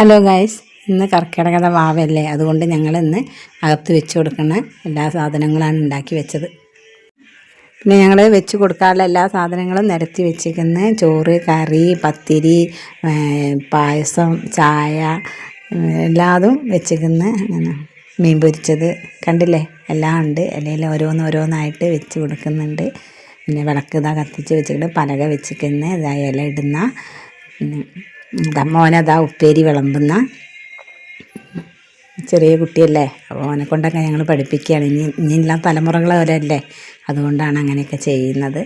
Hello guys, ഇന്ന് കർക്കിടക വാവല്ലേ, അതുകൊണ്ട് ഞങ്ങൾ ഇന്ന് അകത്ത് വെച്ച് കൊടുക്കുന്ന എല്ലാ സാധനങ്ങളാണ് ഉണ്ടാക്കി വെച്ചത്. പിന്നെ ഞങ്ങൾ വെച്ച് കൊടുക്കാനുള്ള എല്ലാ സാധനങ്ങളും നിരത്തി വെച്ചിരിക്കുന്ന ചോറ്, കറി, പത്തിരി, പായസം, ചായ എല്ലാതും വെച്ചിരിക്കുന്ന മീൻ പൊരിച്ചത് കണ്ടില്ലേ, എല്ലാം ഉണ്ട്. അല്ലെങ്കിൽ ഓരോന്നായിട്ട് വെച്ച് കൊടുക്കുന്നുണ്ട്. പിന്നെ വിളക്ക് ഇതാ കത്തിച്ച് വെച്ചിട്ട് പലക വെച്ചിരിക്കുന്ന ഇതാ ഇല ഇടുന്ന, പിന്നെ മോനതാ ഉപ്പേരി വിളമ്പുന്ന. ചെറിയ കുട്ടിയല്ലേ, അപ്പോൾ ഓനെ കൊണ്ടൊക്കെ ഞങ്ങൾ പഠിപ്പിക്കുകയാണ്. ഇനിയുള്ള തലമുറകൾ അവരല്ലേ, അതുകൊണ്ടാണ് അങ്ങനെയൊക്കെ ചെയ്യുന്നത്.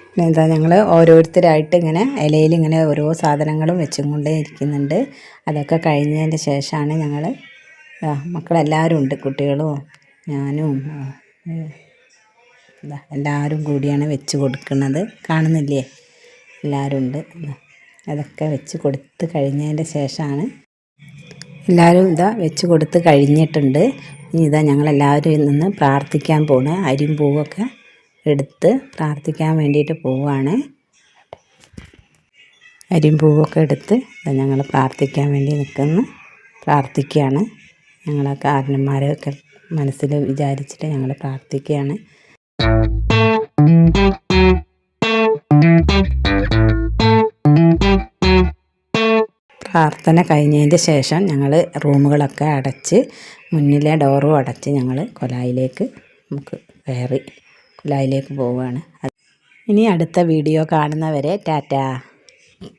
പിന്നെ എന്താ, ഞങ്ങൾ ഓരോരുത്തരായിട്ട് ഇങ്ങനെ ഇലയിൽ ഇങ്ങനെ ഓരോ സാധനങ്ങളും വെച്ചും കൊണ്ടേ ഇരിക്കുന്നുണ്ട്. അതൊക്കെ കഴിഞ്ഞതിൻ്റെ ശേഷമാണ് ഞങ്ങൾ മക്കളെല്ലാവരും ഉണ്ട്, കുട്ടികളും ഞാനും എല്ലാവരും കൂടിയാണ് വെച്ച് കൊടുക്കുന്നത്. കാണുന്നില്ലേ, എല്ലാവരും ഉണ്ട്. അതൊക്കെ വെച്ച് കൊടുത്ത് കഴിഞ്ഞതിൻ്റെ ശേഷമാണ് എല്ലാവരും വെച്ച് കൊടുത്ത് കഴിഞ്ഞിട്ടുണ്ട്. ഇനി ഞങ്ങളെല്ലാവരും നിന്ന് പ്രാർത്ഥിക്കാൻ പോണ്. അരിയും പൂവൊക്കെ എടുത്ത് പ്രാർത്ഥിക്കാൻ വേണ്ടിയിട്ട് പോവുകയാണ്. അരിയും പൂവൊക്കെ എടുത്ത് ഞങ്ങൾ പ്രാർത്ഥിക്കാൻ വേണ്ടി പ്രാർത്ഥിക്കുകയാണ്. ഞങ്ങളെ കാരണന്മാരെയൊക്കെ മനസ്സിൽ വിചാരിച്ചിട്ട് ഞങ്ങൾ പ്രാർത്ഥിക്കുകയാണ്. പ്രാർത്ഥന കഴിഞ്ഞതിൻ്റെ ശേഷം ഞങ്ങൾ റൂമുകളൊക്കെ അടച്ച്, മുന്നിലെ ഡോറും അടച്ച് ഞങ്ങൾ കൊലായിലേക്ക് കയറി കൊലായിലേക്ക് പോവുകയാണ്. ഇനി അടുത്ത വീഡിയോ കാണുന്നവരെ ടാറ്റാ.